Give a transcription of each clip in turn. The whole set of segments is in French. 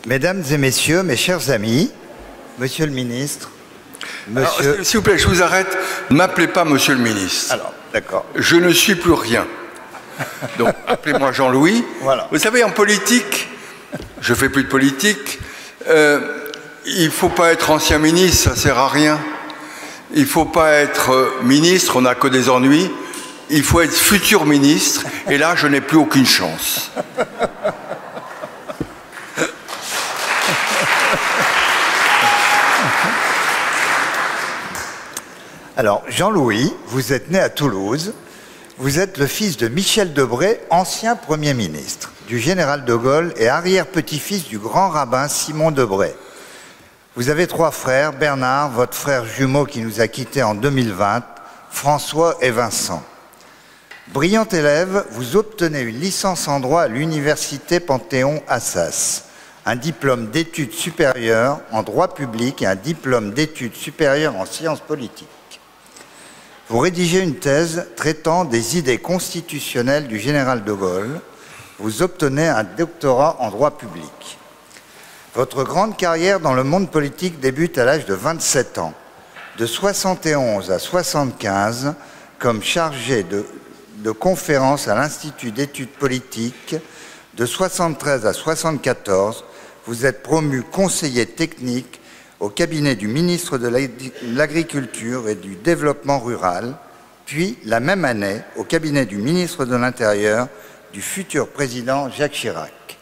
Mesdames et messieurs, mes chers amis, monsieur le ministre, monsieur... S'il vous plaît, je vous arrête. Ne m'appelez pas monsieur le ministre. Alors, d'accord. Je ne suis plus rien. Donc, appelez-moi Jean-Louis. Voilà. Vous savez, en politique, je fais plus de politique, il ne faut pas être ancien ministre, ça ne sert à rien. Il ne faut pas être ministre, on n'a que des ennuis. Il faut être futur ministre, et là, je n'ai plus aucune chance. Alors, Jean-Louis, vous êtes né à Toulouse. Vous êtes le fils de Michel Debré, ancien Premier ministre, du général de Gaulle et arrière-petit-fils du grand rabbin Simon Debré. Vous avez 3 frères, Bernard, votre frère jumeau qui nous a quittés en 2020, François et Vincent. Brillant élève, vous obtenez une licence en droit à l'université Panthéon-Assas, un diplôme d'études supérieures en droit public et un diplôme d'études supérieures en sciences politiques. Vous rédigez une thèse traitant des idées constitutionnelles du général de Gaulle. Vous obtenez un doctorat en droit public. Votre grande carrière dans le monde politique débute à l'âge de 27 ans. De 71 à 75, comme chargé de conférences à l'Institut d'études politiques, de 73 à 74, vous êtes promu conseiller technique au cabinet du ministre de l'Agriculture et du Développement rural, puis, la même année, au cabinet du ministre de l'Intérieur du futur président Jacques Chirac.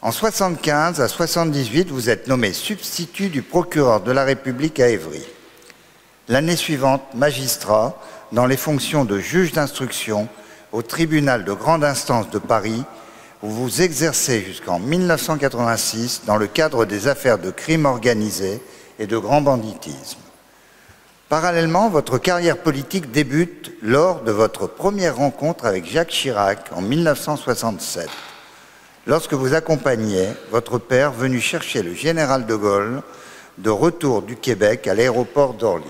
En 75 à 78, vous êtes nommé substitut du procureur de la République à Évry. L'année suivante, magistrat dans les fonctions de juge d'instruction au tribunal de grande instance de Paris, où vous exercez jusqu'en 1986 dans le cadre des affaires de crime organisé et de grand banditisme. Parallèlement, votre carrière politique débute lors de votre première rencontre avec Jacques Chirac en 1967, lorsque vous accompagniez votre père venu chercher le général de Gaulle de retour du Québec à l'aéroport d'Orly.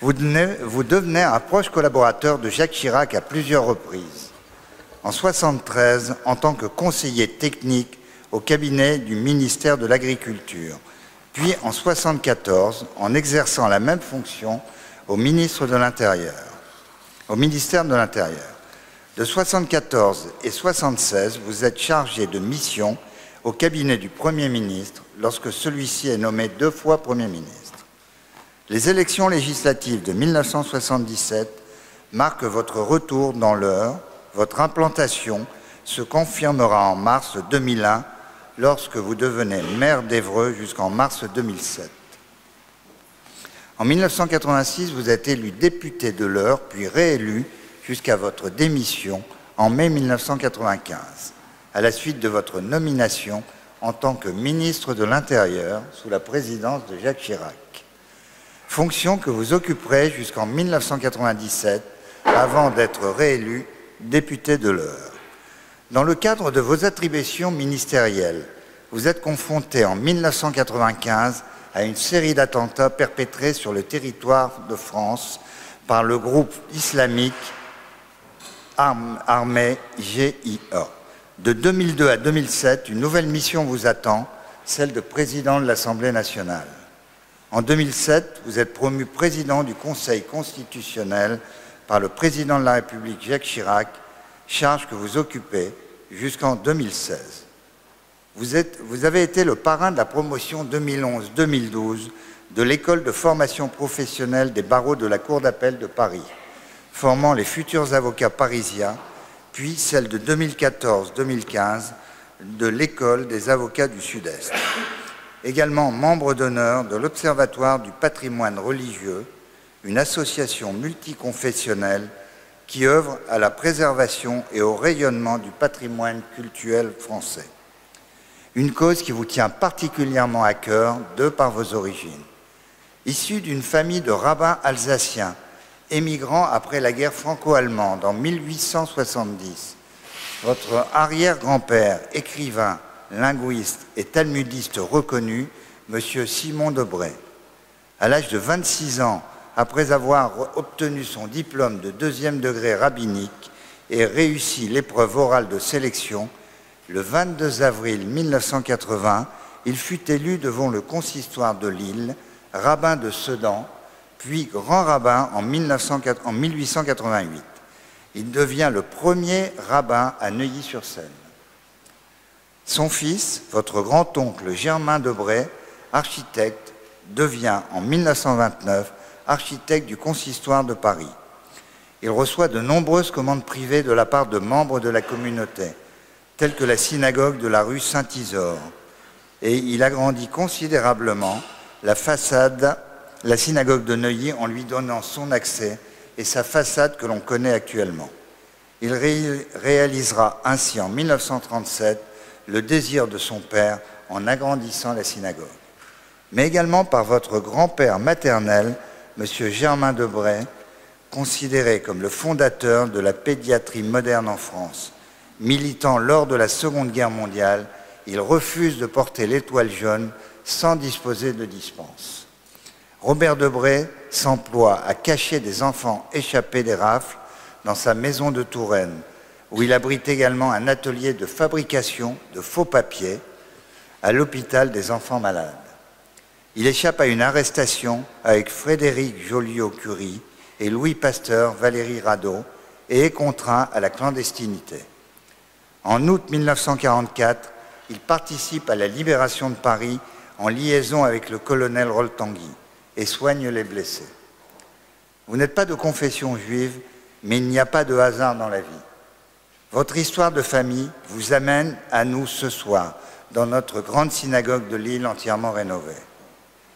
Vous devenez un proche collaborateur de Jacques Chirac à plusieurs reprises. En 1973, en tant que conseiller technique au cabinet du ministère de l'Agriculture, puis en 1974, en exerçant la même fonction au ministère de l'Intérieur. De 1974 et 1976, vous êtes chargé de mission au cabinet du Premier ministre lorsque celui-ci est nommé 2 fois Premier ministre. Les élections législatives de 1977 marquent votre retour dans l'Eure. Votre implantation se confirmera en mars 2001 lorsque vous devenez maire d'Évreux jusqu'en mars 2007. En 1986, vous êtes élu député de l'Eure, puis réélu jusqu'à votre démission en mai 1995, à la suite de votre nomination en tant que ministre de l'Intérieur sous la présidence de Jacques Chirac. Fonction que vous occuperez jusqu'en 1997 avant d'être réélu député de l'Eure. Dans le cadre de vos attributions ministérielles, vous êtes confronté en 1995 à une série d'attentats perpétrés sur le territoire de France par le groupe islamique armé GIA. De 2002 à 2007, une nouvelle mission vous attend, celle de président de l'Assemblée nationale. En 2007, vous êtes promu président du Conseil constitutionnel par le président de la République Jacques Chirac, charge que vous occupez jusqu'en 2016. Vous avez été le parrain de la promotion 2011-2012 de l'école de formation professionnelle des barreaux de la Cour d'appel de Paris, formant les futurs avocats parisiens, puis celle de 2014-2015 de l'école des avocats du Sud-Est. Également membre d'honneur de l'Observatoire du patrimoine religieux, une association multiconfessionnelle qui œuvre à la préservation et au rayonnement du patrimoine culturel français. Une cause qui vous tient particulièrement à cœur de par vos origines. Issu d'une famille de rabbins alsaciens, émigrant après la guerre franco-allemande en 1870, votre arrière-grand-père, écrivain, linguiste et talmudiste reconnu, M. Simon Debré. À l'âge de 26 ans, après avoir obtenu son diplôme de 2e degré rabbinique et réussi l'épreuve orale de sélection, Le 22 avril 1980, il fut élu devant le consistoire de Lille, rabbin de Sedan, puis grand rabbin en 1888. Il devient le premier rabbin à Neuilly-sur-Seine. Son fils, votre grand-oncle Germain Debray, architecte, devient en 1929 architecte du consistoire de Paris. Il reçoit de nombreuses commandes privées de la part de membres de la communauté, telles que la synagogue de la rue Saint-Isore. Et il agrandit considérablement la façade, la synagogue de Neuilly, en lui donnant son accès et sa façade que l'on connaît actuellement. Il réalisera ainsi en 1937 le désir de son père en agrandissant la synagogue. Mais également par votre grand-père maternel, M. Germain Debray, considéré comme le fondateur de la pédiatrie moderne en France. Militant lors de la Seconde Guerre mondiale, il refuse de porter l'étoile jaune sans disposer de dispense. Robert Debray s'emploie à cacher des enfants échappés des rafles dans sa maison de Touraine, où il abrite également un atelier de fabrication de faux papiers à l'hôpital des enfants malades. Il échappe à une arrestation avec Frédéric Joliot-Curie et Louis Pasteur, Valérie Radeau, et est contraint à la clandestinité. En août 1944, il participe à la libération de Paris en liaison avec le colonel Roltanguy et soigne les blessés. Vous n'êtes pas de confession juive, mais il n'y a pas de hasard dans la vie. Votre histoire de famille vous amène à nous ce soir, dans notre grande synagogue de Lille entièrement rénovée.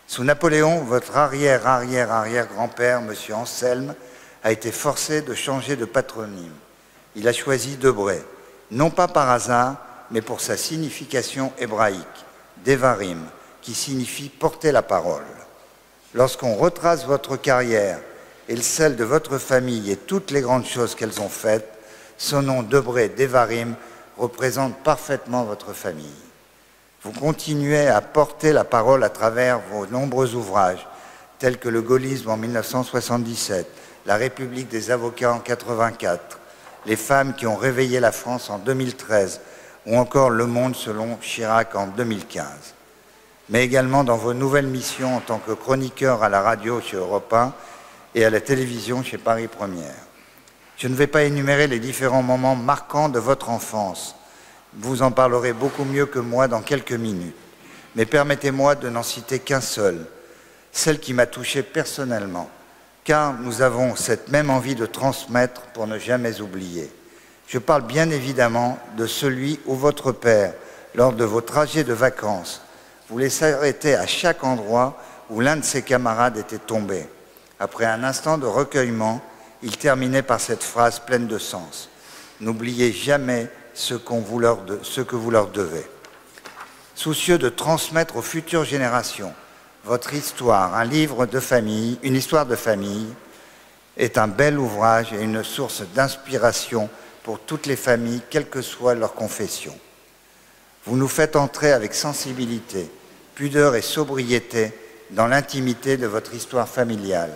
Sous Napoléon, votre arrière-arrière-arrière-grand-père, M. Anselme, a été forcé de changer de patronyme. Il a choisi Debray, non pas par hasard, mais pour sa signification hébraïque, Devarim, qui signifie porter la parole. Lorsqu'on retrace votre carrière et celle de votre famille et toutes les grandes choses qu'elles ont faites, son nom Debray Devarim représente parfaitement votre famille. Vous continuez à porter la parole à travers vos nombreux ouvrages, tels que le gaullisme en 1977, la République des avocats en 1984, les femmes qui ont réveillé la France en 2013, ou encore Le Monde selon Chirac en 2015. Mais également dans vos nouvelles missions en tant que chroniqueur à la radio chez Europe 1 et à la télévision chez Paris Première. Je ne vais pas énumérer les différents moments marquants de votre enfance. Vous en parlerez beaucoup mieux que moi dans quelques minutes. Mais permettez-moi de n'en citer qu'un seul, celle qui m'a touché personnellement, car nous avons cette même envie de transmettre pour ne jamais oublier. Je parle bien évidemment de celui où votre père, lors de vos trajets de vacances, voulait s'arrêter à chaque endroit où l'un de ses camarades était tombé. Après un instant de recueillement, il terminait par cette phrase pleine de sens. « N'oubliez jamais ce que vous leur devez. » Soucieux de transmettre aux futures générations votre histoire, un livre de famille, une histoire de famille, est un bel ouvrage et une source d'inspiration pour toutes les familles, quelle que soit leur confession. Vous nous faites entrer avec sensibilité, pudeur et sobriété dans l'intimité de votre histoire familiale.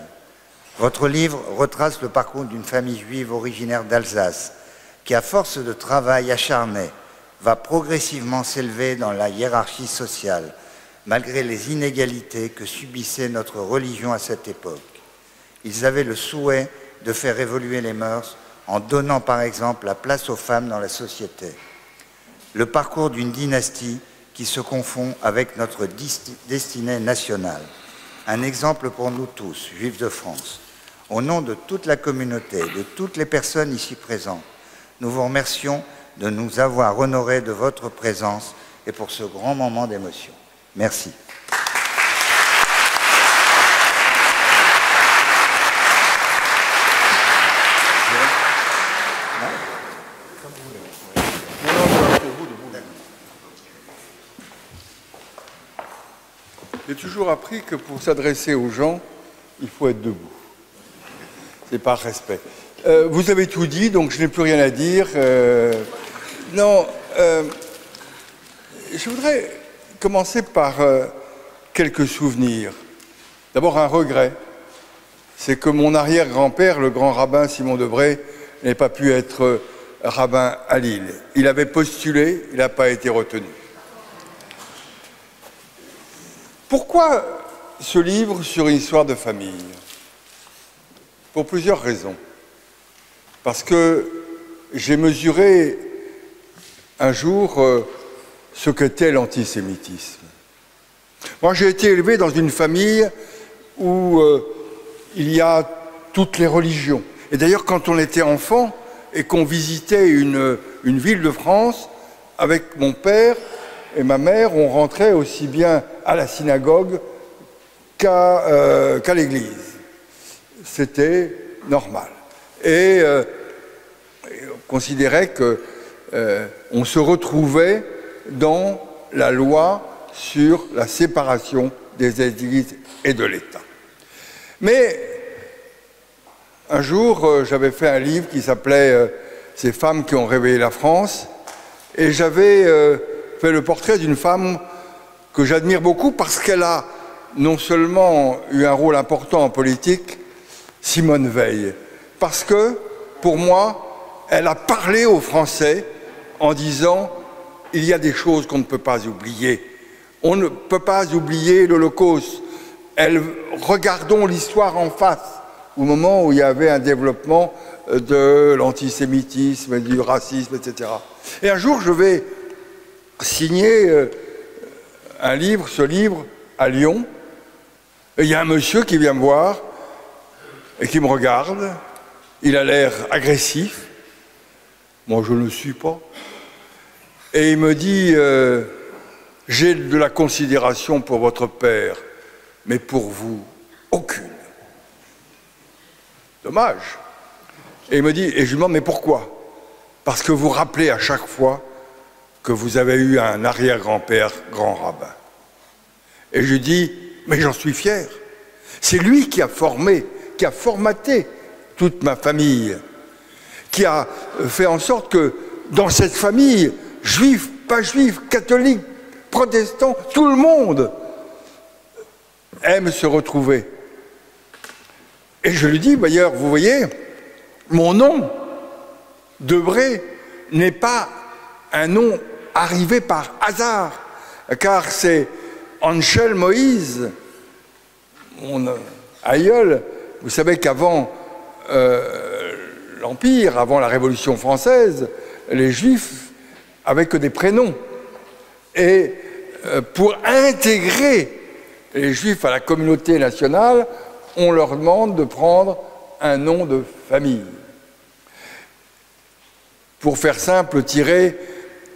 Votre livre retrace le parcours d'une famille juive originaire d'Alsace qui, à force de travail acharné, va progressivement s'élever dans la hiérarchie sociale, malgré les inégalités que subissait notre religion à cette époque. Ils avaient le souhait de faire évoluer les mœurs en donnant par exemple la place aux femmes dans la société. Le parcours d'une dynastie qui se confond avec notre destinée nationale. Un exemple pour nous tous, Juifs de France. Au nom de toute la communauté, de toutes les personnes ici présentes, nous vous remercions de nous avoir honorés de votre présence et pour ce grand moment d'émotion. Merci. J'ai toujours appris que pour s'adresser aux gens, il faut être debout. C'est par respect. Vous avez tout dit, donc je n'ai plus rien à dire. Je voudrais commencer par quelques souvenirs. D'abord un regret. C'est que mon arrière-grand-père, le grand rabbin Simon Debray, n'ait pas pu être rabbin à Lille. Il avait postulé, il n'a pas été retenu. Pourquoi ce livre sur une histoire de famille? Pour plusieurs raisons. Parce que j'ai mesuré un jour ce qu'était l'antisémitisme. Moi, j'ai été élevé dans une famille où il y a toutes les religions. Et d'ailleurs, quand on était enfant et qu'on visitait une ville de France, avec mon père et ma mère, on rentrait aussi bien à la synagogue qu'à l'église. C'était normal. Et on considérait qu'on se retrouvait dans la loi sur la séparation des églises et de l'État. Mais un jour, j'avais fait un livre qui s'appelait « Ces femmes qui ont réveillé la France » et j'avais fait le portrait d'une femme que j'admire beaucoup parce qu'elle a non seulement eu un rôle important en politique, Simone Veil, parce que, pour moi, elle a parlé aux Français en disant « il y a des choses qu'on ne peut pas oublier. On ne peut pas oublier l'Holocauste. Regardons l'histoire en face, au moment où il y avait un développement de l'antisémitisme, du racisme, etc. » Et un jour, je vais signer ce livre, à Lyon. Et il y a un monsieur qui vient me voir et qui me regarde. Il a l'air agressif. Moi, je ne le suis pas. Et il me dit « J'ai de la considération pour votre père, mais pour vous, aucune. » Dommage. Et il me dit, et je lui demande « Mais pourquoi ?» Parce que vous rappelez à chaque fois que vous avez eu un arrière-grand-père grand rabbin. Et je dis « Mais j'en suis fier. C'est lui qui a formé, qui a formaté toute ma famille, qui a fait en sorte que dans cette famille, juifs, pas juifs, catholiques, protestants, tout le monde aime se retrouver. » Et je lui dis, d'ailleurs, vous voyez, mon nom, Debré, n'est pas un nom arrivé par hasard, car c'est Anshel Moïse, mon aïeul. Vous savez qu'avant l'Empire, avant la Révolution française, les Juifs avaient que des prénoms. Et pour intégrer les Juifs à la communauté nationale, on leur demande de prendre un nom de famille. Pour faire simple, tiré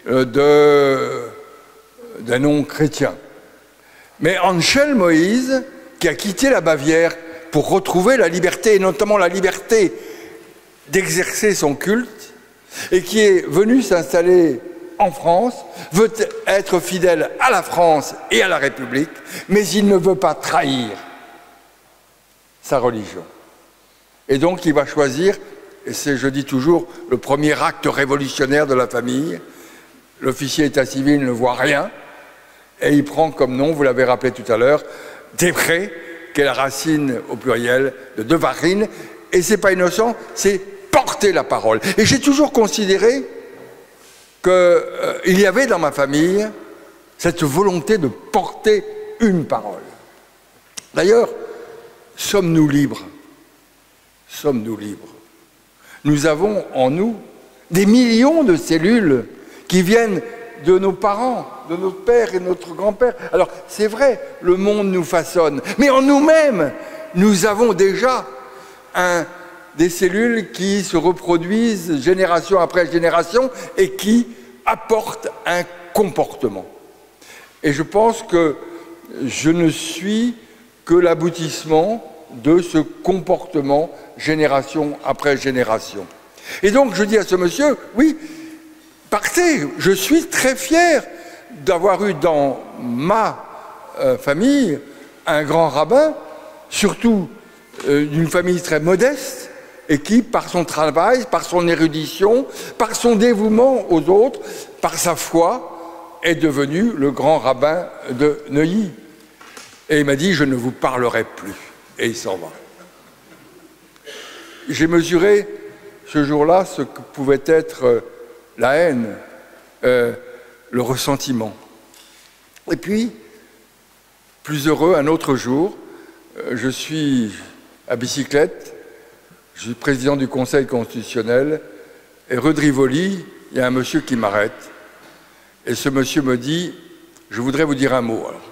d'un nom chrétien. Mais Anshel Moïse, qui a quitté la Bavière pour retrouver la liberté, et notamment la liberté d'exercer son culte, et qui est venu s'installer en France, veut être fidèle à la France et à la République, mais il ne veut pas trahir sa religion. Et donc il va choisir, et c'est, je dis toujours, le premier acte révolutionnaire de la famille. L'officier d'état civil ne voit rien, et il prend comme nom, vous l'avez rappelé tout à l'heure, Debré, qui est la racine au pluriel de Devarim, et c'est pas innocent, c'est porter la parole. Et j'ai toujours considéré qu'il y avait dans ma famille cette volonté de porter une parole. D'ailleurs, sommes-nous libres? Sommes-nous libres? Nous avons en nous des millions de cellules qui viennent de nos parents, de notre père et de notre grand-père. Alors, c'est vrai, le monde nous façonne, mais en nous-mêmes, nous avons déjà des cellules qui se reproduisent génération après génération et qui apportent un comportement. Et je pense que je ne suis que l'aboutissement de ce comportement génération après génération. Et donc je dis à ce monsieur, oui, partez, je suis très fier d'avoir eu dans ma famille un grand rabbin, surtout d'une famille très modeste, et qui, par son travail, par son érudition, par son dévouement aux autres, par sa foi, est devenu le grand rabbin de Neuilly. Et il m'a dit, je ne vous parlerai plus. Et il s'en va. J'ai mesuré ce jour-là ce que pouvait être la haine, le ressentiment. Et puis, plus heureux, un autre jour, je suis à bicyclette, je suis président du Conseil constitutionnel, et rue de Rivoli, il y a un monsieur qui m'arrête, et ce monsieur me dit « Je voudrais vous dire un mot ». Alors,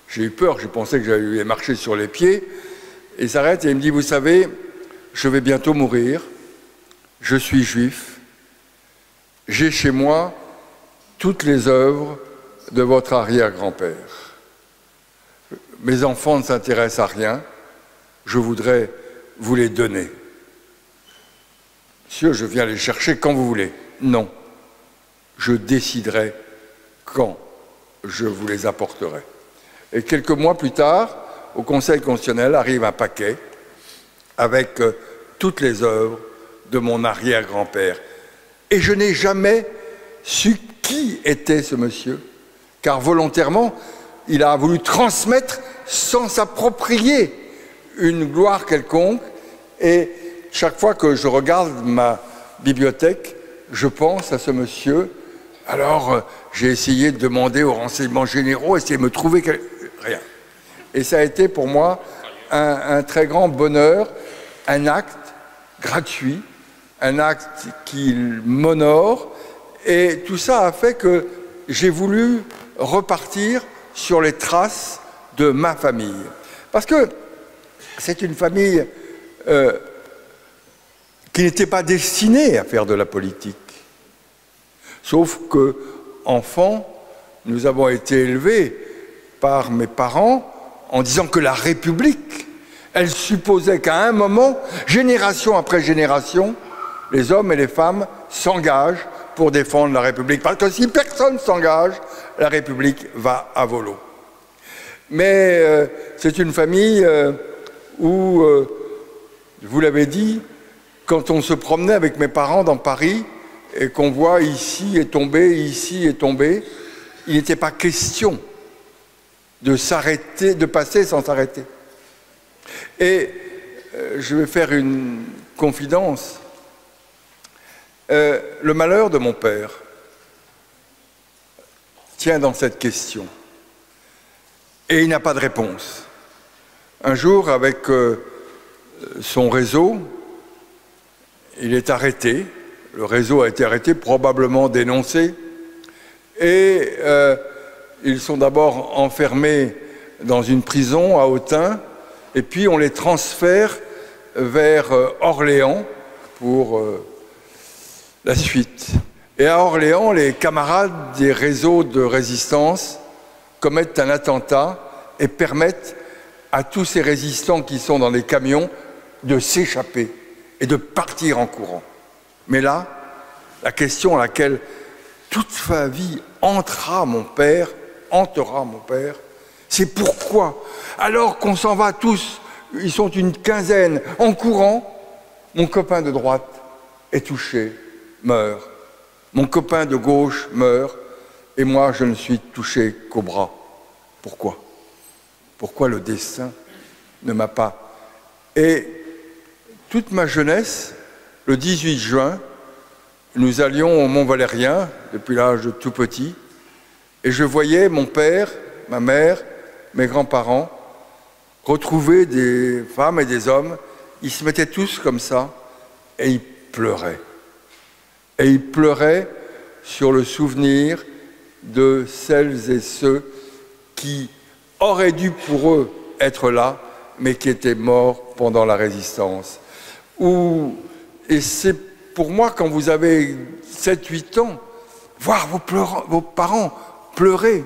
j'ai eu peur, je pensais que j'allais marcher sur les pieds, et il s'arrête et il me dit « Vous savez, je vais bientôt mourir, je suis juif, j'ai chez moi toutes les œuvres de votre arrière-grand-père. Mes enfants ne s'intéressent à rien, je voudrais vous les donner. Monsieur, je viens les chercher quand vous voulez. Non, je déciderai quand je vous les apporterai. » Et quelques mois plus tard, au Conseil constitutionnel arrive un paquet avec toutes les œuvres de mon arrière-grand-père. Et je n'ai jamais su qui était ce monsieur, car volontairement, il a voulu transmettre sans s'approprier une gloire quelconque. Et chaque fois que je regarde ma bibliothèque, je pense à ce monsieur. Alors, j'ai essayé de demander aux renseignements généraux, essayer de me trouver rien. Et ça a été pour moi un très grand bonheur, un acte gratuit, un acte qui m'honore. Et tout ça a fait que j'ai voulu repartir sur les traces de ma famille. Parce que c'est une famille qui n'était pas destinée à faire de la politique. Sauf que, enfant, nous avons été élevés par mes parents en disant que la République, elle supposait qu'à un moment, génération après génération, les hommes et les femmes s'engagent pour défendre la République. Parce que si personne ne s'engage, la République va à volo. Mais c'est une famille où, vous l'avez dit, quand on se promenait avec mes parents dans Paris et qu'on voit ici est tombé, il n'était pas question de s'arrêter, de passer sans s'arrêter. Et je vais faire une confidence. Le malheur de mon père tient dans cette question. Et il n'a pas de réponse. Un jour, avec son réseau, il est arrêté. Le réseau a été arrêté, probablement dénoncé. Et ils sont d'abord enfermés dans une prison à Autun, et puis on les transfère vers Orléans pour la suite. Et à Orléans, les camarades des réseaux de résistance commettent un attentat et permettent à tous ces résistants qui sont dans les camions de s'échapper et de partir en courant. Mais là, la question à laquelle toute sa vie hantera mon père, c'est pourquoi, alors qu'on s'en va tous, ils sont une quinzaine, en courant, mon copain de droite est touché, meurt. Mon copain de gauche meurt, et moi je ne suis touché qu'au bras. Pourquoi? Pourquoi le destin ne m'a pas... Et toute ma jeunesse, le 18 juin, nous allions au Mont-Valérien, depuis l'âge de tout petit, et je voyais mon père, ma mère, mes grands-parents retrouver des femmes et des hommes. Ils se mettaient tous comme ça, et ils pleuraient. Et ils pleuraient sur le souvenir de celles et ceux qui auraient dû pour eux être là, mais qui étaient morts pendant la résistance. Et c'est pour moi, quand vous avez 7-8 ans, voir vos parents pleurer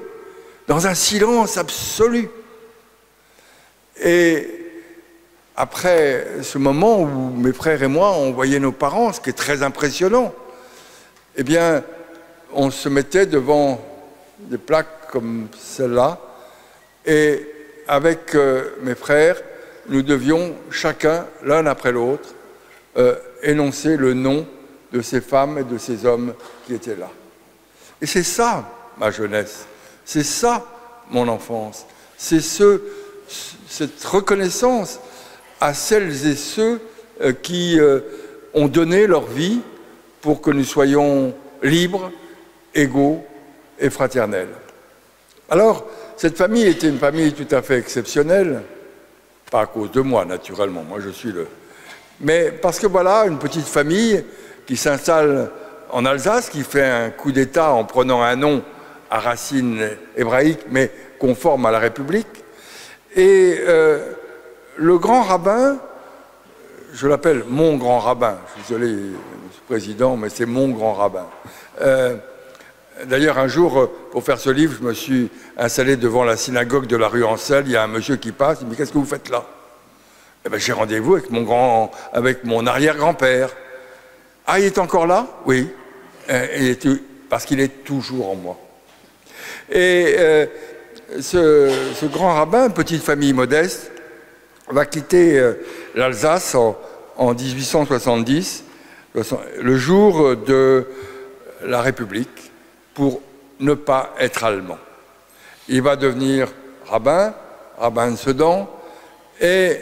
dans un silence absolu. Et après ce moment où mes frères et moi, on voyait nos parents, ce qui est très impressionnant, eh bien, on se mettait devant des plaques comme celle-là, et avec mes frères, nous devions chacun, l'un après l'autre, énoncer le nom de ces femmes et de ces hommes qui étaient là. Et c'est ça, ma jeunesse, c'est ça, mon enfance, c'est cette reconnaissance à celles et ceux qui ont donné leur vie pour que nous soyons libres, égaux et fraternels. Alors, cette famille était une famille tout à fait exceptionnelle, pas à cause de moi, naturellement, moi je suis le... Mais parce que voilà, une petite famille qui s'installe en Alsace, qui fait un coup d'État en prenant un nom à racines hébraïques, mais conforme à la République. Et le grand rabbin, je l'appelle mon grand rabbin, je suis désolé, Monsieur le Président, mais c'est mon grand rabbin. D'ailleurs, un jour, pour faire ce livre, je me suis installé devant la synagogue de la rue Ancel. Il y a un monsieur qui passe, il me dit « Qu'est-ce que vous faites là ?» Eh bien, j'ai rendez-vous avec mon arrière-grand-père. « Ah, il est encore là ?» « Oui. Parce qu'il est toujours en moi. » Et ce grand rabbin, petite famille modeste, va quitter l'Alsace en 1870, le jour de la République, pour ne pas être allemand. Il va devenir rabbin de Sedan, et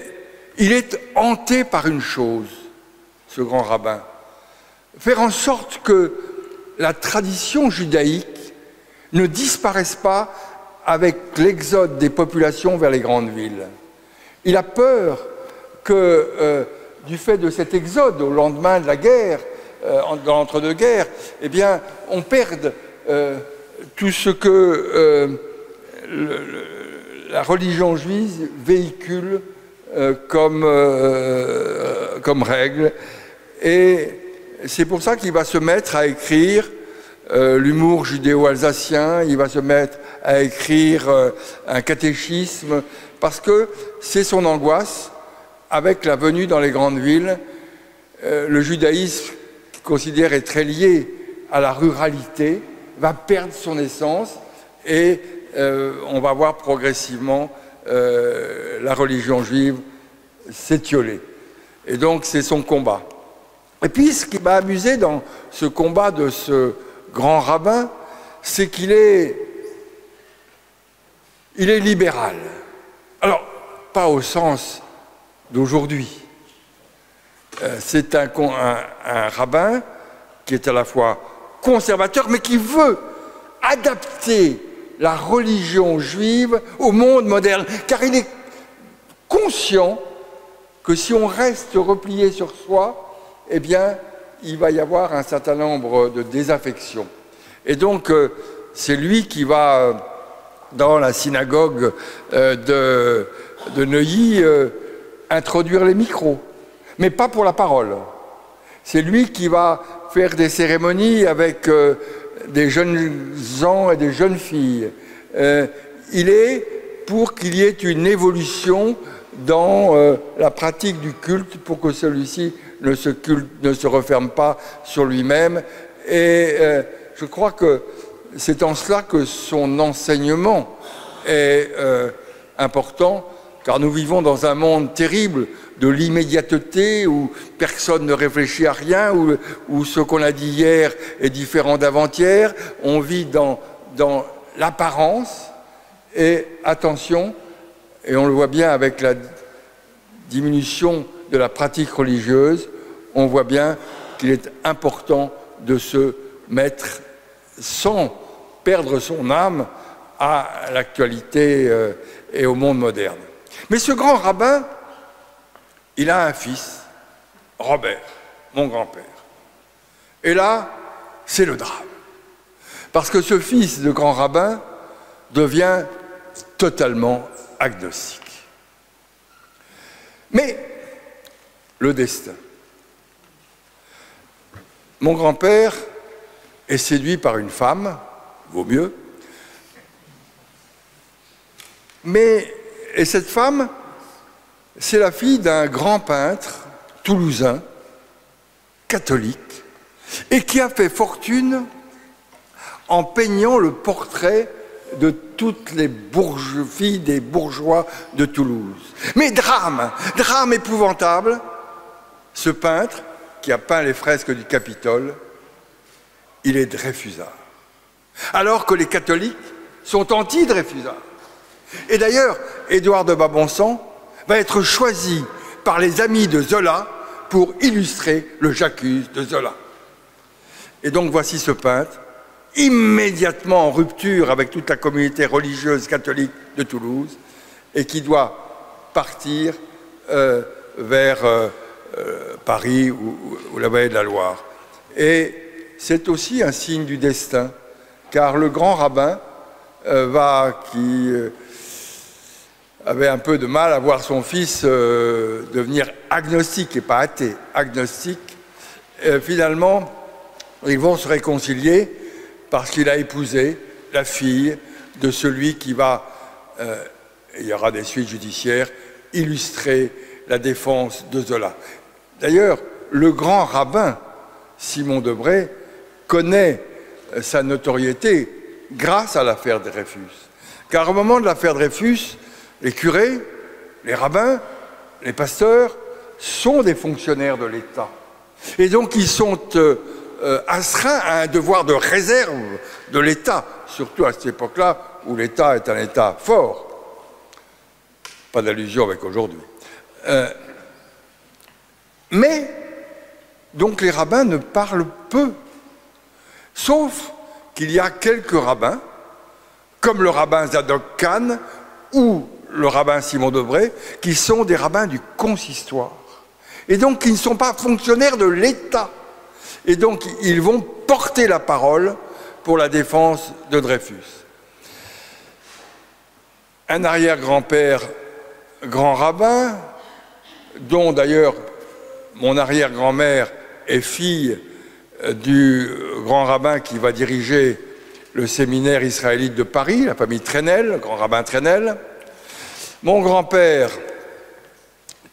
il est hanté par une chose, ce grand rabbin, faire en sorte que la tradition judaïque ne disparaisse pas avec l'exode des populations vers les grandes villes. Il a peur que, du fait de cet exode au lendemain de la guerre, dans l'entre-deux-guerres, eh bien, on perde tout ce que la religion juive véhicule comme règle. Et c'est pour ça qu'il va se mettre à écrire l'humour judéo-alsacien, il va se mettre à écrire un catéchisme, parce que c'est son angoisse, avec la venue dans les grandes villes, le judaïsme, qu'il considère est très lié à la ruralité, va perdre son essence, et on va voir progressivement la religion juive s'étioler. Et donc c'est son combat. Et puis ce qui m'a amusé dans ce combat de ce grand rabbin, c'est qu'il est libéral. Alors, pas au sens d'aujourd'hui. C'est un rabbin qui est à la fois conservateur, mais qui veut adapter la religion juive au monde moderne, car il est conscient que si on reste replié sur soi, eh bien, il va y avoir un certain nombre de désaffections. Et donc, c'est lui qui va, dans la synagogue de Neuilly, introduire les micros, mais pas pour la parole. C'est lui qui va faire des cérémonies avec des jeunes gens et des jeunes filles. Il est pour qu'il y ait une évolution dans la pratique du culte pour que celui-ci ne se referme pas sur lui-même. Et je crois que c'est en cela que son enseignement est important, car nous vivons dans un monde terrible de l'immédiateté, où personne ne réfléchit à rien, où ce qu'on a dit hier est différent d'avant-hier. On vit dans l'apparence, et attention, et on le voit bien avec la diminution de la pratique religieuse, on voit bien qu'il est important de se mettre, sans perdre son âme, à l'actualité et au monde moderne. Mais ce grand rabbin, il a un fils, Robert, mon grand-père. Et là, c'est le drame. Parce que ce fils de grand rabbin devient totalement agnostique. Mais le destin. Mon grand-père est séduit par une femme, vaut mieux, et cette femme, c'est la fille d'un grand peintre toulousain, catholique, et qui a fait fortune en peignant le portrait de toutes les filles des bourgeois de Toulouse. Mais drame épouvantable, ce peintre qui a peint les fresques du Capitole, il est dreyfusard. Alors que les catholiques sont anti-dreyfusard. Et d'ailleurs, Édouard de Babonsan va être choisi par les amis de Zola pour illustrer le J'accuse de Zola. Et donc voici ce peintre, immédiatement en rupture avec toute la communauté religieuse catholique de Toulouse, et qui doit partir vers Paris ou la vallée de la Loire. Et c'est aussi un signe du destin, car le grand rabbin qui avait un peu de mal à voir son fils devenir agnostique et pas athée, agnostique, finalement, ils vont se réconcilier parce qu'il a épousé la fille de celui qui va, il y aura des suites judiciaires, illustrer la défense de Zola. D'ailleurs, le grand rabbin Simon Debray connaît sa notoriété grâce à l'affaire Dreyfus. Car au moment de l'affaire Dreyfus, les curés, les rabbins, les pasteurs sont des fonctionnaires de l'État. Et donc ils sont astreints à un devoir de réserve de l'État, surtout à cette époque-là où l'État est un État fort. Pas d'allusion avec aujourd'hui. Mais, donc les rabbins ne parlent peu, sauf qu'il y a quelques rabbins, comme le rabbin Zadok Khan ou le rabbin Simon Debray, qui sont des rabbins du consistoire. Et donc qui ne sont pas fonctionnaires de l'État. Et donc ils vont porter la parole pour la défense de Dreyfus. Un arrière-grand-père grand rabbin, dont d'ailleurs mon arrière-grand-mère est fille du grand rabbin qui va diriger le séminaire israélite de Paris, la famille Trenel, le grand rabbin Trenel. Mon grand-père,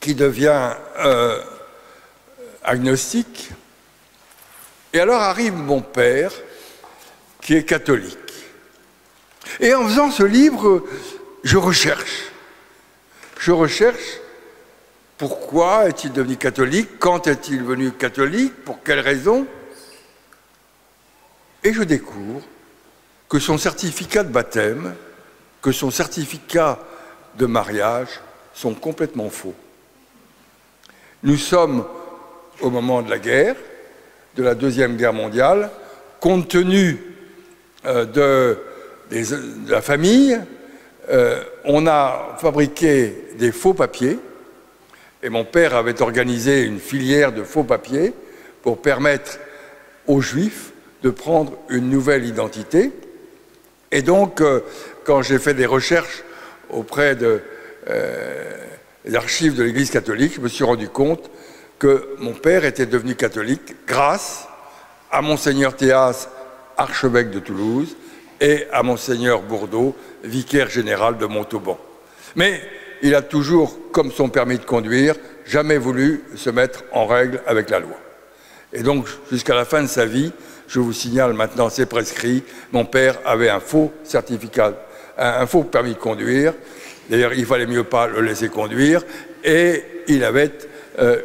qui devient agnostique, et alors arrive mon père, qui est catholique. Et en faisant ce livre, je recherche pourquoi est-il devenu catholique, quand est-il devenu catholique, pour quelles raisons. Et je découvre que son certificat de baptême, que son certificat de mariage sont complètement faux. Nous sommes au moment de la guerre, de la Deuxième Guerre mondiale, compte tenu de la famille, on a fabriqué des faux papiers, et mon père avait organisé une filière de faux papiers pour permettre aux Juifs de prendre une nouvelle identité. Et donc, quand j'ai fait des recherches auprès des archives de l'Église catholique, je me suis rendu compte que mon père était devenu catholique grâce à Monseigneur Théas, archevêque de Toulouse, et à Monseigneur Bourdeau, vicaire général de Montauban. Mais il a toujours, comme son permis de conduire, jamais voulu se mettre en règle avec la loi. Et donc, jusqu'à la fin de sa vie, je vous signale maintenant, c'est prescrit, mon père avait un faux certificat, un faux permis de conduire. D'ailleurs, il fallait mieux pas le laisser conduire. Et il avait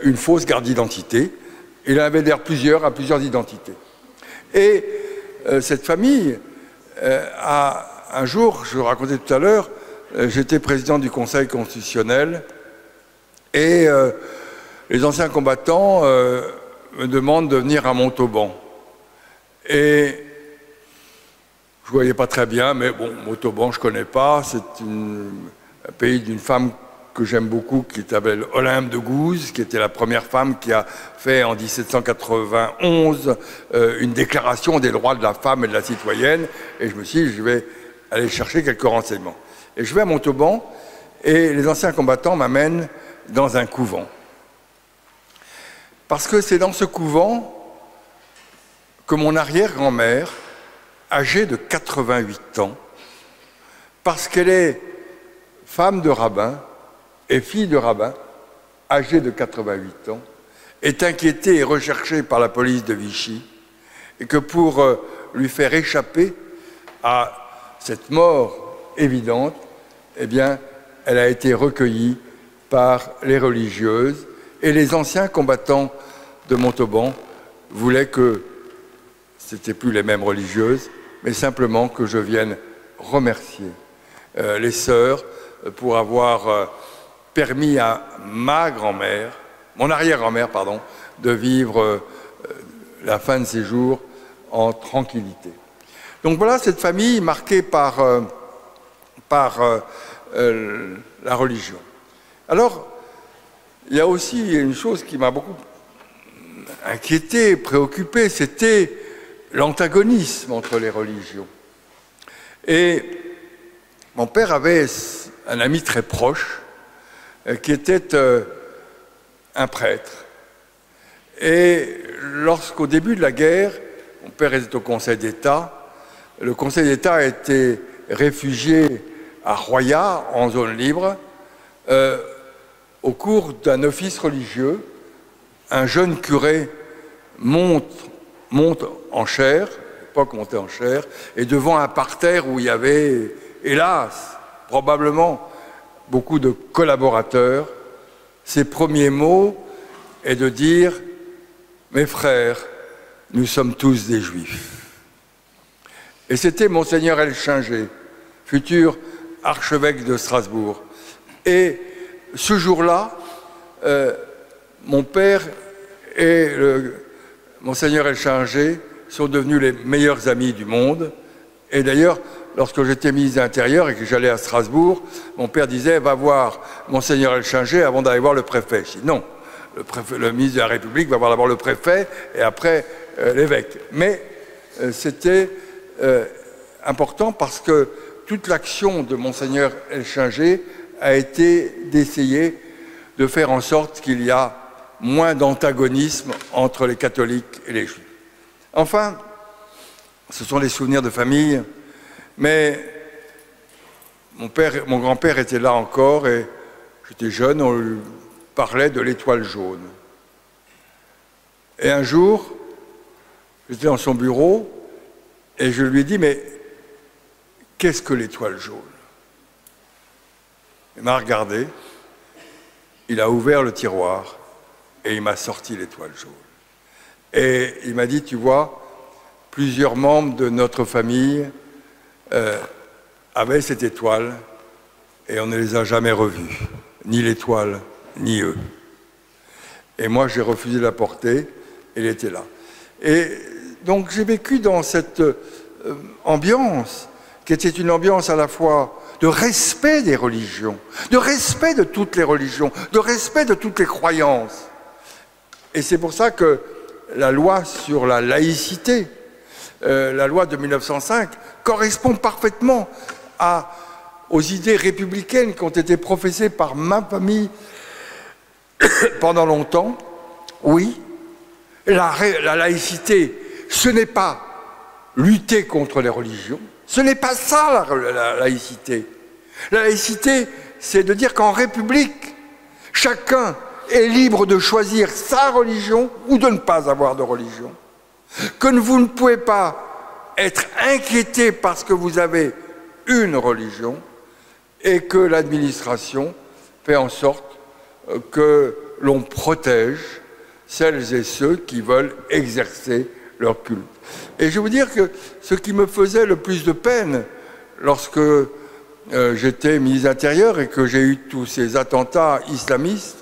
une fausse carte d'identité. Il en avait d'ailleurs plusieurs, à plusieurs identités. Et cette famille un jour, je vous racontais tout à l'heure, j'étais président du Conseil constitutionnel et les anciens combattants me demandent de venir à Montauban. Et je ne voyais pas très bien, mais bon, Montauban, je ne connais pas. C'est un pays d'une femme que j'aime beaucoup, qui s'appelle Olympe de Gouges, qui était la première femme qui a fait en 1791 une déclaration des droits de la femme et de la citoyenne. Et je me suis dit, je vais aller chercher quelques renseignements. Et je vais à Montauban, et les anciens combattants m'amènent dans un couvent. Parce que c'est dans ce couvent que mon arrière-grand-mère, âgée de 88 ans, parce qu'elle est femme de rabbin et fille de rabbin, âgée de 88 ans, est inquiétée et recherchée par la police de Vichy, et que pour lui faire échapper à cette mort évidente, eh bien, elle a été recueillie par les religieuses, et les anciens combattants de Montauban voulaient que ce n'étaient plus les mêmes religieuses, mais simplement que je vienne remercier les sœurs pour avoir permis à ma grand-mère mon arrière-grand-mère, pardon, de vivre la fin de ses jours en tranquillité. Donc voilà cette famille marquée par la religion. Alors, il y a aussi une chose qui m'a beaucoup inquiété, préoccupé, c'était l'antagonisme entre les religions. Et mon père avait un ami très proche qui était un prêtre. Et lorsqu'au début de la guerre, mon père était au Conseil d'État, le Conseil d'État a été réfugié à Roya, en zone libre, au cours d'un office religieux. Un jeune curé monte en chair, à l'époque montait en chair, et devant un parterre où il y avait, hélas, probablement beaucoup de collaborateurs, ses premiers mots est de dire « Mes frères, nous sommes tous des Juifs ». Et c'était Monseigneur Elchinger, futur archevêque de Strasbourg. Et ce jour-là, mon père et Monseigneur Elchinger sont devenus les meilleurs amis du monde. Et d'ailleurs, lorsque j'étais ministre de l'Intérieur et que j'allais à Strasbourg, mon père disait « Va voir Monseigneur Elchinger avant d'aller voir le préfet ». Je dis « Non, le ministre de la République va voir d'abord le préfet et après l'évêque ». Mais c'était important parce que toute l'action de Monseigneur Elchinger a été d'essayer de faire en sorte qu'il y a moins d'antagonisme entre les catholiques et les juifs. Enfin, ce sont les souvenirs de famille, mais mon grand-père était là encore et j'étais jeune, on lui parlait de l'étoile jaune. Et un jour, j'étais dans son bureau et je lui ai dit « Mais qu'est-ce que l'étoile jaune ?» Il m'a regardé, il a ouvert le tiroir et il m'a sorti l'étoile jaune. Et il m'a dit, tu vois, plusieurs membres de notre famille avaient cette étoile et on ne les a jamais revus, ni l'étoile, ni eux. Et moi, j'ai refusé de la porter et elle était là. Et donc, j'ai vécu dans cette ambiance qui était une ambiance à la fois de respect des religions, de respect de toutes les religions, de respect de toutes les croyances. Et c'est pour ça que la loi sur la laïcité, la loi de 1905, correspond parfaitement aux idées républicaines qui ont été professées par ma famille pendant longtemps. Oui, la laïcité, ce n'est pas lutter contre les religions, ce n'est pas ça la laïcité. La laïcité, c'est de dire qu'en République, chacun est libre de choisir sa religion ou de ne pas avoir de religion. Que vous ne pouvez pas être inquiété parce que vous avez une religion et que l'administration fait en sorte que l'on protège celles et ceux qui veulent exercer leur culte. Et je veux dire que ce qui me faisait le plus de peine lorsque j'étais ministre de l'Intérieur et que j'ai eu tous ces attentats islamistes,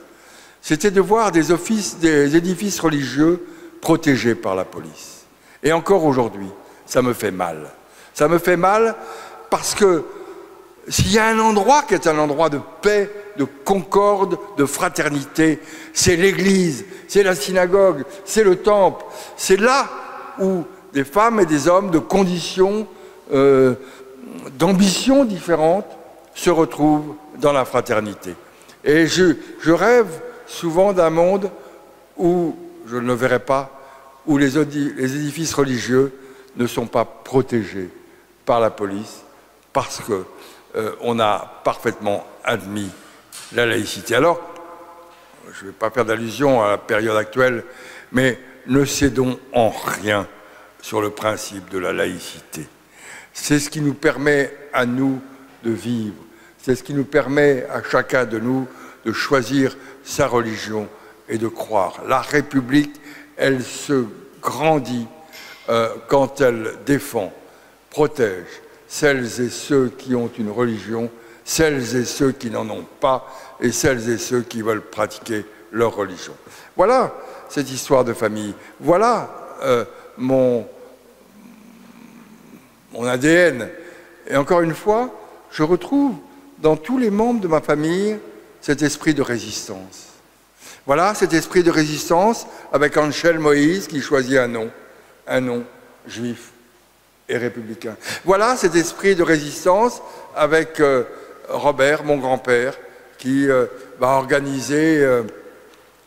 c'était de voir des édifices religieux protégés par la police. Et encore aujourd'hui, ça me fait mal. Ça me fait mal parce que s'il y a un endroit qui est un endroit de paix, de concorde, de fraternité, c'est l'église, c'est la synagogue, c'est le temple. C'est là où des femmes et des hommes de conditions, d'ambitions différentes se retrouvent dans la fraternité. Et je rêve souvent d'un monde où, je ne le verrai pas, où les édifices religieux ne sont pas protégés par la police parce qu'on a parfaitement admis la laïcité. Alors, je ne vais pas faire d'allusion à la période actuelle, mais ne cédons en rien sur le principe de la laïcité. C'est ce qui nous permet à nous de vivre, c'est ce qui nous permet à chacun de nous de choisir sa religion et de croire. La République, elle se grandit quand elle défend, protège celles et ceux qui ont une religion, celles et ceux qui n'en ont pas, et celles et ceux qui veulent pratiquer leur religion. Voilà cette histoire de famille. Voilà mon ADN. Et encore une fois, je retrouve dans tous les membres de ma famille cet esprit de résistance. Voilà cet esprit de résistance avec Angel Moïse qui choisit un nom juif et républicain. Voilà cet esprit de résistance avec Robert, mon grand-père, qui va organiser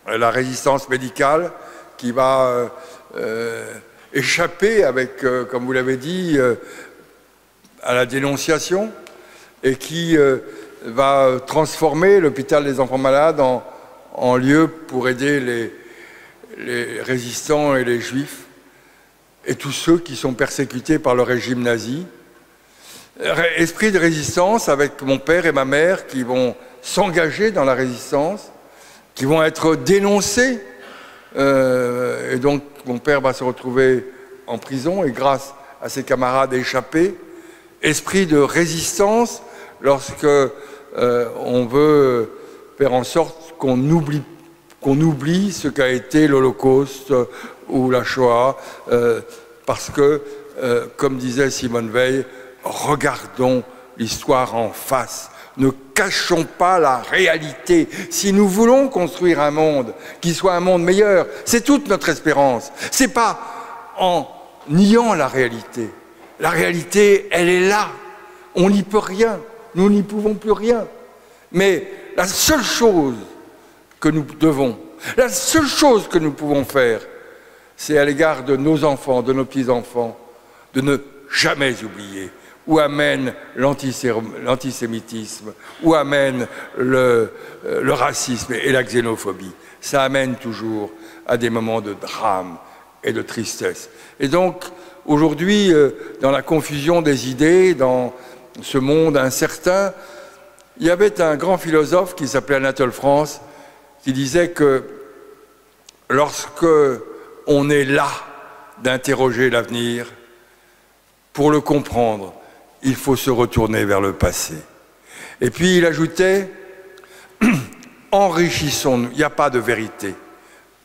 la résistance médicale, qui va échapper avec, comme vous l'avez dit, à la dénonciation, et qui va transformer l'hôpital des enfants malades en lieu pour aider les résistants et les juifs, et tous ceux qui sont persécutés par le régime nazi. Esprit de résistance avec mon père et ma mère qui vont s'engager dans la résistance, qui vont être dénoncés. Et donc mon père va se retrouver en prison et grâce à ses camarades échappés. Esprit de résistance lorsque on veut faire en sorte qu'on oublie ce qu'a été l'Holocauste ou la Shoah, parce que, comme disait Simone Veil, regardons l'histoire en face. Ne cachons pas la réalité. Si nous voulons construire un monde qui soit un monde meilleur, c'est toute notre espérance. C'est pas en niant la réalité. La réalité, elle est là. On n'y peut rien. Nous n'y pouvons plus rien. Mais la seule chose que nous devons, la seule chose que nous pouvons faire, c'est à l'égard de nos enfants, de nos petits-enfants, de ne jamais oublier où amène l'antisémitisme, où amène le racisme et la xénophobie. Ça amène toujours à des moments de drame et de tristesse. Et donc, aujourd'hui, dans la confusion des idées, dans ce monde incertain, il y avait un grand philosophe qui s'appelait Anatole France, qui disait que lorsque on est là d'interroger l'avenir, pour le comprendre, il faut se retourner vers le passé. Et puis il ajoutait, enrichissons-nous, il n'y a pas de vérité,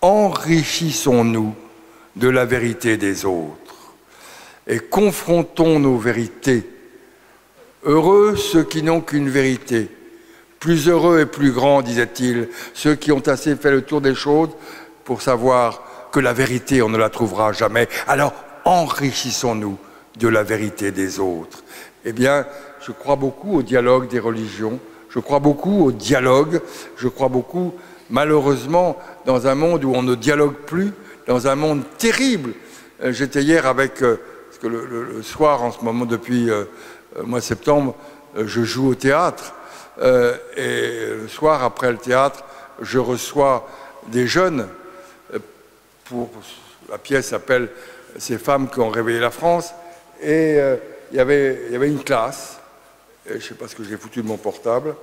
enrichissons-nous de la vérité des autres et confrontons nos vérités. Heureux ceux qui n'ont qu'une vérité, plus heureux et plus grands, disait-il, ceux qui ont assez fait le tour des choses pour savoir que la vérité, on ne la trouvera jamais. Alors enrichissons-nous de la vérité des autres. Eh bien, je crois beaucoup au dialogue des religions, je crois beaucoup au dialogue, je crois beaucoup, malheureusement, dans un monde où on ne dialogue plus, dans un monde terrible. J'étais hier avec, parce que le soir, en ce moment, depuis le mois de septembre, je joue au théâtre, et le soir, après le théâtre, je reçois des jeunes, la pièce s'appelle « Ces femmes qui ont réveillé la France », et il y avait une classe, et je ne sais pas ce que j'ai foutu de mon portable,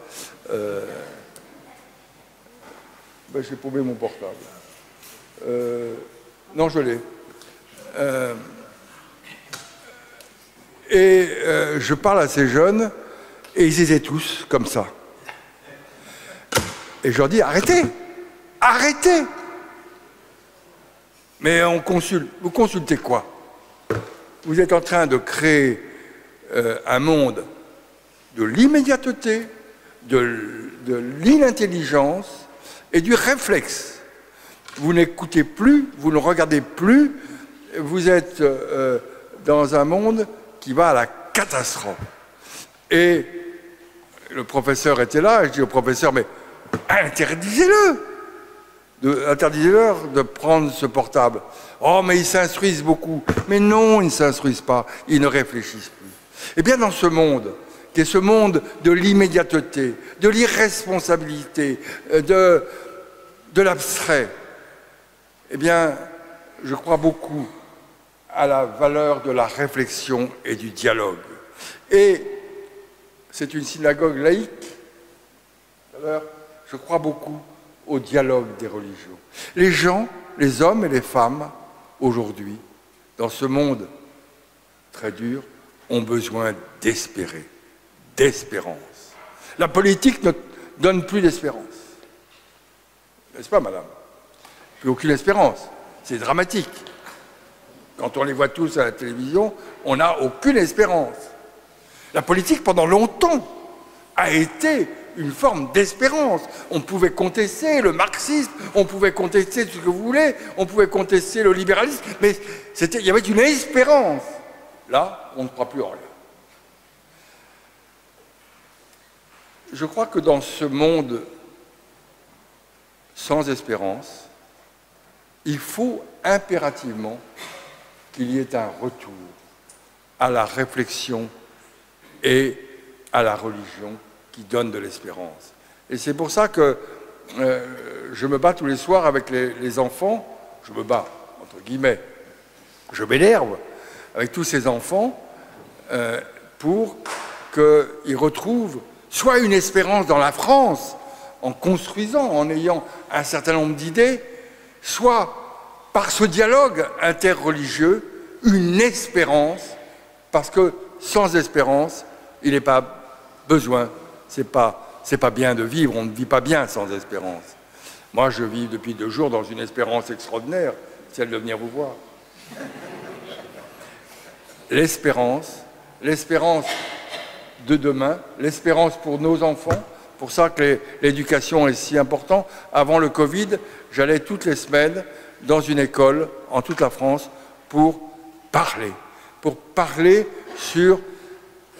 j'ai paumé mon portable. Non, je l'ai. Je parle à ces jeunes, et ils étaient tous comme ça. Et je leur dis, arrêtez, arrêtez. Mais on consulte. Vous consultez quoi? Vous êtes en train de créer un monde de l'immédiateté, de l'inintelligence et du réflexe. Vous n'écoutez plus, vous ne regardez plus, vous êtes dans un monde qui va à la catastrophe. Et le professeur était là, et je dis au professeur, mais interdisez-le! Interdisez-leur de prendre ce portable. Oh, mais ils s'instruisent beaucoup. Mais non, ils ne s'instruisent pas. Ils ne réfléchissent plus. Eh bien, dans ce monde, qui est ce monde de l'immédiateté, de l'irresponsabilité, de l'abstrait, eh bien, je crois beaucoup à la valeur de la réflexion et du dialogue. Et c'est une synagogue laïque. Alors, je crois beaucoup au dialogue des religions. Les gens, les hommes et les femmes, aujourd'hui, dans ce monde très dur, ont besoin d'espérer, d'espérance. La politique ne donne plus d'espérance. N'est-ce pas, madame? Plus aucune espérance. C'est dramatique. Quand on les voit tous à la télévision, on n'a aucune espérance. La politique, pendant longtemps, a été une forme d'espérance. On pouvait contester le marxisme, on pouvait contester tout ce que vous voulez, on pouvait contester le libéralisme, mais il y avait une espérance. Là, on ne croit plus en rien. Je crois que dans ce monde sans espérance, il faut impérativement qu'il y ait un retour à la réflexion et à la religion qui donne de l'espérance. Et c'est pour ça que je me bats tous les soirs avec les enfants, je me bats, entre guillemets, je m'énerve avec tous ces enfants pour qu'ils retrouvent soit une espérance dans la France, en construisant, en ayant un certain nombre d'idées, soit par ce dialogue interreligieux, une espérance, parce que sans espérance, il n'est pas besoin, c'est pas bien de vivre, on ne vit pas bien sans espérance. Moi, je vis depuis 2 jours dans une espérance extraordinaire, celle de venir vous voir. L'espérance de demain, l'espérance pour nos enfants, pour ça que l'éducation est si importante. Avant le Covid, j'allais toutes les semaines dans une école en toute la France pour parler sur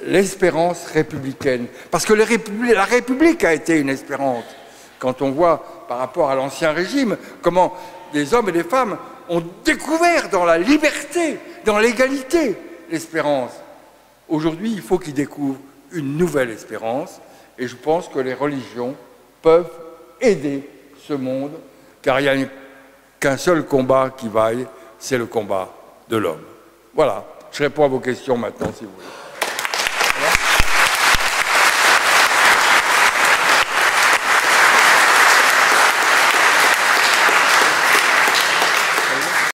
l'espérance républicaine. Parce que la République a été une espérance. Quand on voit par rapport à l'Ancien Régime, comment des hommes et des femmes ont découvert dans la liberté, dans l'égalité, l'espérance. Aujourd'hui, il faut qu'ils découvrent une nouvelle espérance, et je pense que les religions peuvent aider ce monde, car il n'y a qu'un seul combat qui vaille, c'est le combat de l'homme. Voilà, je réponds à vos questions maintenant, si vous voulez.